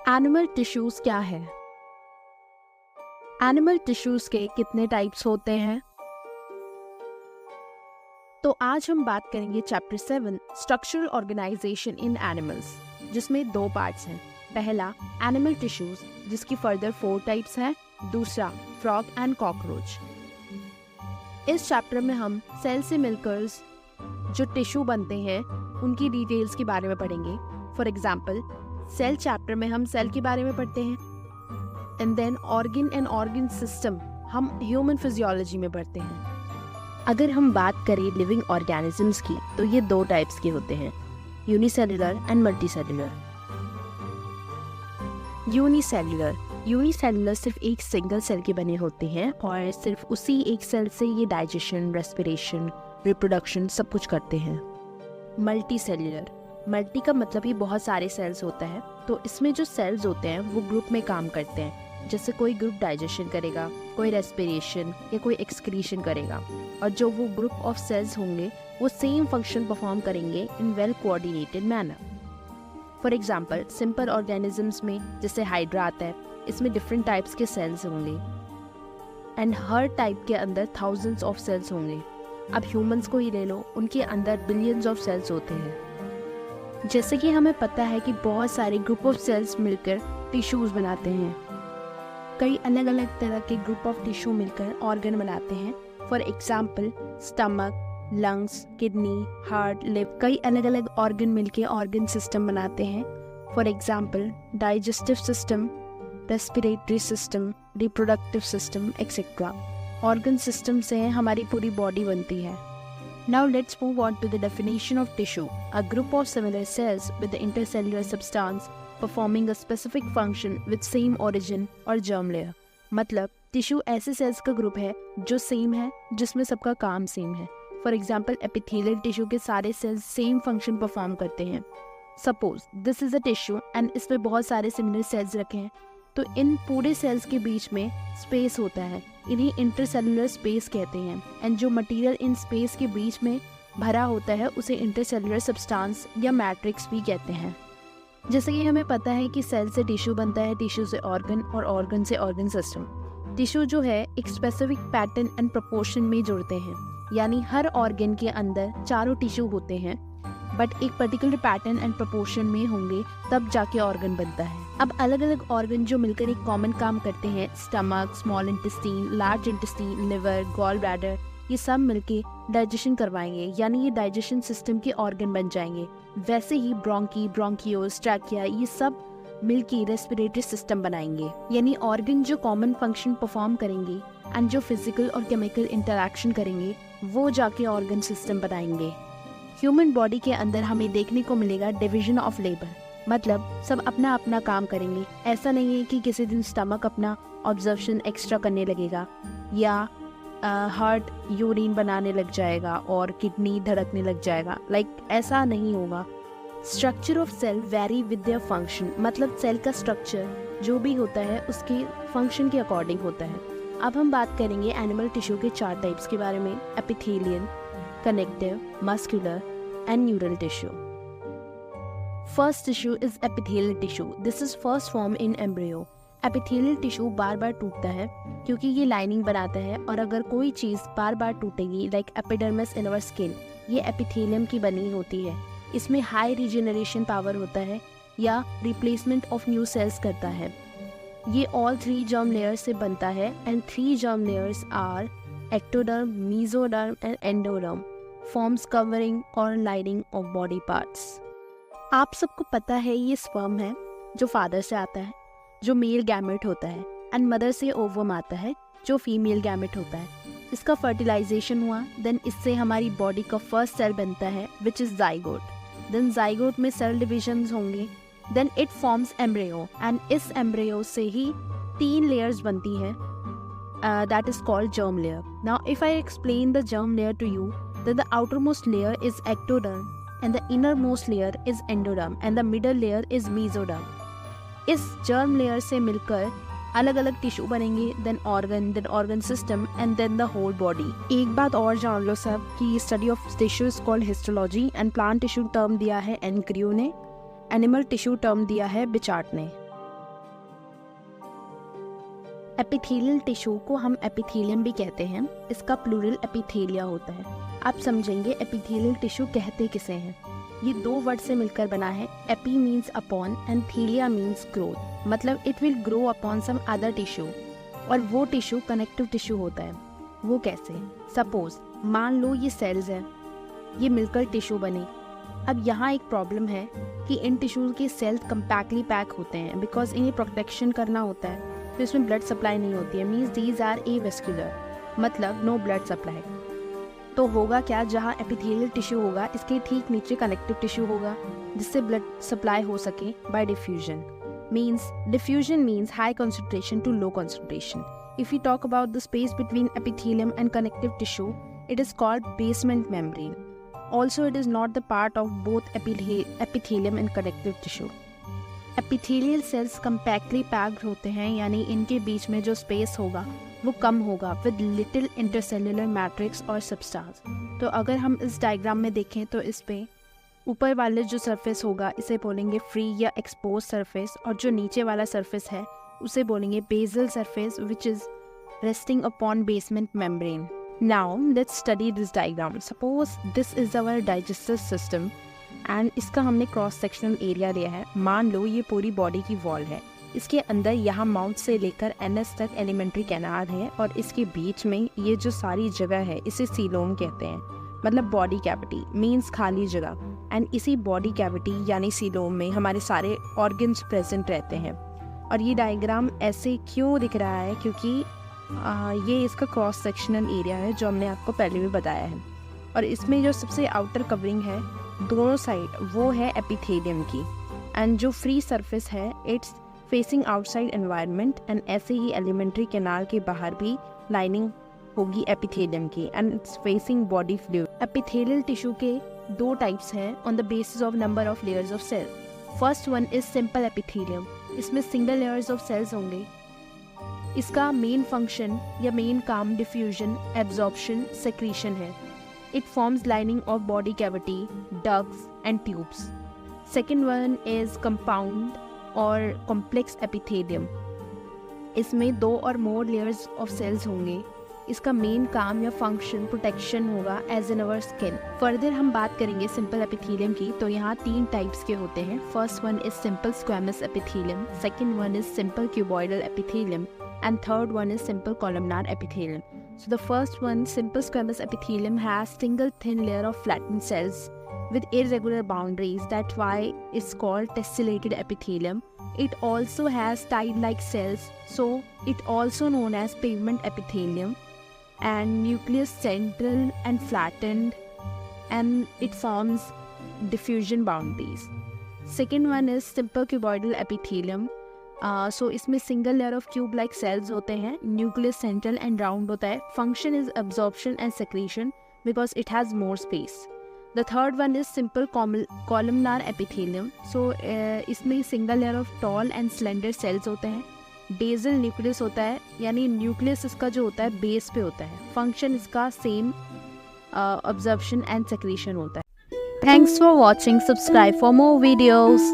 Animal tissues क्या है? Animal tissues के कितने टाइप्स होते हैं? तो आज हम बात करेंगे चैप्टर 7 स्ट्रक्चरल ऑर्गेनाइजेशन इन एनिमल्स, जिसमें 2 पार्ट्स हैं। पहला एनिमल टिश्यूज, जिसकी फर्दर 4 टाइप्स हैं। दूसरा फ्रॉग एंड कॉकरोच। इस चैप्टर में हम सेल से मिलकर जो टिश्यू बनते हैं उनकी डिटेल्स के बारे में पढ़ेंगे। फॉर एग्जाम्पल, सेल चैप्टर में हम सेल के बारे में पढ़ते हैं, and then organ and organ system हम ह्यूमन फिजियोलॉजी में पढ़ते हैं। अगर हम बात करें लिविंग ऑर्गेनिजम्स की, तो ये 2 टाइप्स के होते हैं, यूनिसेलुलर एंड मल्टीसेलुलर। यूनिसेलुलर सिर्फ एक सिंगल सेल के बने होते हैं और सिर्फ उसी एक सेल से ये डाइजेशन, रेस्पिरेशन, रिप्रोडक्शन सब कुछ करते हैं। मल्टी का मतलब ही बहुत सारे सेल्स होता है, तो इसमें जो सेल्स होते हैं वो ग्रुप में काम करते हैं। जैसे कोई ग्रुप डाइजेशन करेगा, कोई रेस्पिरेशन या कोई एक्सक्रीशन करेगा, और जो वो ग्रुप ऑफ सेल्स होंगे वो सेम फंक्शन परफॉर्म करेंगे in well coordinated manner. For example, simple organisms में जैसे हाइड्रा आता है, इसमें डिफरेंट टाइप्स के सेल्स होंगे एंड हर टाइप के अंदर थाउजेंड्स ऑफ सेल्स होंगे। अब ह्यूमंस को ही ले लो, उनके अंदर बिलियंस ऑफ सेल्स होते हैं। जैसे कि हमें पता है कि बहुत सारे ग्रुप ऑफ सेल्स मिलकर टिश्यूज बनाते हैं। कई अलग अलग तरह के ग्रुप ऑफ टिश्यू मिलकर ऑर्गन बनाते हैं। For example, stomach, lungs, kidney, heart, liver, कई अलग अलग ऑर्गन मिलकर ऑर्गन सिस्टम बनाते हैं। For example, digestive system, respiratory system, reproductive system etcetera. Organ system से हमारी पूरी बॉडी बनती है। Now let's move on to the definition of tissue, a group of similar cells with the intercellular substance performing a specific function with same origin or germ layer। मतलब tissue ऐसे sales का group है जो same है, जिसमें सबका काम same है। फॉर एग्जाम्पल, एपिथेलियल टिश्यू के सारे सेल्स सेम फंक्शन परफॉर्म करते हैं। Suppose this is a tissue and इसमें बहुत सारे सिमिलर सेल्स रखे हैं, तो इन पूरे सेल्स के बीच में स्पेस होता है, इन्हें इंटरसेलुलर स्पेस कहते हैं। एंड जो मटेरियल इन स्पेस के बीच में भरा होता है उसे इंटरसेलुलर सब्सटेंस या मैट्रिक्स भी कहते हैं। जैसे कि हमें पता है कि सेल से टिश्यू बनता है, टिश्यू से ऑर्गन और ऑर्गन से ऑर्गन सिस्टम। टिश्यू जो है एक स्पेसिफिक पैटर्न एंड प्रोपोर्शन में जुड़ते हैं, यानी हर ऑर्गन के अंदर चारों टिश्यू होते हैं, बट एक पर्टिकुलर पैटर्न एंड प्रोपोर्शन में होंगे, तब जाके ऑर्गन बनता है। अब अलग अलग ऑर्गन जो मिलकर एक कॉमन काम करते हैं, stomach, small intestine, large intestine, liver, gall bladder, ये सब मिलके डाइजेशन करवाएंगे, यानी ये डाइजेशन सिस्टम के ऑर्गन बन जाएंगे। वैसे ही ब्रोंकी, ब्रोंकियोल्स, ट्रैकिया, ये सब मिलके रेस्पिरेटरी सिस्टम बनाएंगे, यानी ऑर्गन जो कॉमन फंक्शन परफॉर्म करेंगे एंड जो फिजिकल और केमिकल इंटरेक्शन करेंगे वो जाके ऑर्गन सिस्टम बनाएंगे। ह्यूमन बॉडी के अंदर हमें देखने को मिलेगा डिवीजन ऑफ लेबर, मतलब सब अपना अपना काम करेंगे। ऐसा नहीं है कि किसी दिन स्टमक अपना ऑब्जर्वेशन एक्स्ट्रा करने लगेगा या हार्ट यूरिन बनाने लग जाएगा और किडनी धड़कने लग जाएगा, ऐसा नहीं होगा। Structure of cell varies with their function, मतलब सेल का स्ट्रक्चर जो भी होता है उसके फंक्शन के अकॉर्डिंग होता है। अब हम बात करेंगे एनिमल टिश्यू के 4 टाइप्स के बारे में, epithelial, connective, muscular and neural tissue. First tissue is epithelial tissue. This is first formed in embryo. Epithelial tissue बार बार टूटता है क्योंकि ये लाइनिंग बनाता है, और अगर कोई चीज़ बार बार टूटेगी like epidermis in our skin, ये एपिथेलियम की बनी होती है। इसमें हाई रिजेनरेशन पावर होता है या रिप्लेसमेंट ऑफ न्यू सेल्स करता है। ये ऑल 3 जर्म लेयर्स से बनता है and 3 germ layers are ectoderm, mesoderm and endoderm, forms covering और लाइनिंग ऑफ बॉडी पार्ट्स। आप सबको पता है ये स्पर्म है जो फादर से आता है, जो मेल गैमेट होता है, एंड मदर से ओवम आता है जो फीमेल गैमेट होता है। इसका फर्टिलाइजेशन हुआ, देन इससे हमारी बॉडी का फर्स्ट सेल बनता है which is zygote. Then zygote में सेल डिविजन्स होंगे, then it forms embryo, and इस एम्ब्रियो से ही 3 लेयर्स बनती हैं, that is called germ layer. Now if I explain the germ layer to you, then the outermost layer is ectoderm and the innermost layer is endoderm and the middle layer is mesoderm। इस germ layer से मिलकर अलग अलग tissue बनेंगे, then organ system and then the whole body। एक बात और जान लो सब कि study of tissue is called histology and plant tissue term दिया है एनक्रियो ने, एनिमल टिश्यू टर्म दिया है बिचार्ट ने। एपिथेलियल टिश्यू को हम एपिथेलियम भी कहते हैं, इसका प्लूरल एपिथेलिया होता है। आप समझेंगे एपिथेलियल टिश्यू कहते किसे हैं। ये दो वर्ड से मिलकर बना है। Epi means upon and thelia means growth, मतलब it will grow upon some other tissue, और वो टिश्यू कनेक्टिव टिश्यू होता है। वो कैसे? सपोज मान लो ये सेल्स हैं, ये मिलकर टिश्यू बने। अब यहाँ एक प्रॉब्लम है कि इन टिश्यूज के सेल्स कंपैक्टली पैक होते हैं, बिकॉज इन्हें प्रोटेक्शन करना होता है, तो इसमें ब्लड सप्लाई नहीं होती है। मीन्स दीज आर एवेस्कुलर, मतलब नो ब्लड सप्लाई। तो होगा क्या, जहाँ एपिथेलियल टिश्यू होगा इसके ठीक नीचे कनेक्टिव टिश्यू होगा, जिससे ब्लड सप्लाई हो सके bye diffusion. Diffusion means high concentration to low concentration. If we talk about the space between epithelium and connective tissue, it is called basement membrane. Also, it is not the part of both epithelium and connective tissue. Epithelial cells compactly packed होते हैं, यानी इनके बीच में जो space होगा वो कम होगा with little intercellular matrix और substance. तो अगर हम इस डायग्राम में देखें तो इस पे ऊपर वाले जो सरफेस होगा इसे बोलेंगे फ्री या एक्सपोज सरफेस, और जो नीचे वाला सरफेस है उसे बोलेंगे basal surface, which is resting upon basement membrane. Now let's study this diagram. Suppose this is our digestive system and इसका हमने क्रॉस सेक्शनल एरिया लिया है। मान लो ये पूरी बॉडी की वॉल है, इसके अंदर यहाँ माउथ से लेकर एनएस तक एलिमेंट्री कैनाल है, और इसके बीच में ये जो सारी जगह है इसे सीलोम कहते हैं, मतलब बॉडी कैविटी मीन्स खाली जगह। एंड इसी बॉडी कैविटी यानी सीलोम में हमारे सारे ऑर्गन्स प्रेजेंट रहते हैं। और ये डायग्राम ऐसे क्यों दिख रहा है, क्योंकि ये इसका क्रॉस सेक्शनल एरिया है जो हमने आपको पहले भी बताया है। और इसमें जो सबसे आउटर कवरिंग है दोनों साइड वो है एपिथेलियम की, एंड जो फ्री सरफेस है it's facing outside environment. And ऐसे ही एलिमेंट्री कैनाल के बाहर भी लाइनिंग होगी एपिथेलियम की, and it's facing body fluid. Epithelial tissue के दो टाइप्स हैं on the basis of number of layers of cell. First one is simple epithelium, इसमें सिंगल लेयर्स ऑफ सेल्स होंगे। इसका मेन फंक्शन या मेन काम डिफ्यूजन, एब्जॉर्प्शन, सेक्रीशन है। It forms lining of body cavity, ducts and tubes. Second one is compound और complex epithelium, इसमें दो और मोर लेयर्स ऑफ सेल्स होंगे। इसका मेन काम या फंक्शन प्रोटेक्शन होगा as in our skin. Further हम बात करेंगे सिंपल एपिथेलियम की, तो यहाँ तीन टाइप्स के होते हैं। First one is simple squamous epithelium, second one is simple cuboidal epithelium, and third one is simple columnar epithelium. So the first one, simple squamous epithelium, has single thin layer of flattened cells with irregular boundaries. That's why it's called tessellated epithelium. It also has tide-like cells, so it also known as pavement epithelium, and nucleus central and flattened, and it forms diffusion boundaries. Second one is simple cuboidal epithelium. So इसमें single layer of cube like cells होते हैं, nucleus central and round होता है। Function is absorption and secretion because it has more space. The third one is simple columnar epithelium. So इसमें single layer of tall and slender cells होते हैं। Basal nucleus होता है, यानी nucleus इसका जो होता है बेस पे होता है। फंक्शन इसका सेम एब्जॉर्प्शन एंड सेक्रीशन होता है। Thanks for watching, subscribe for more videos.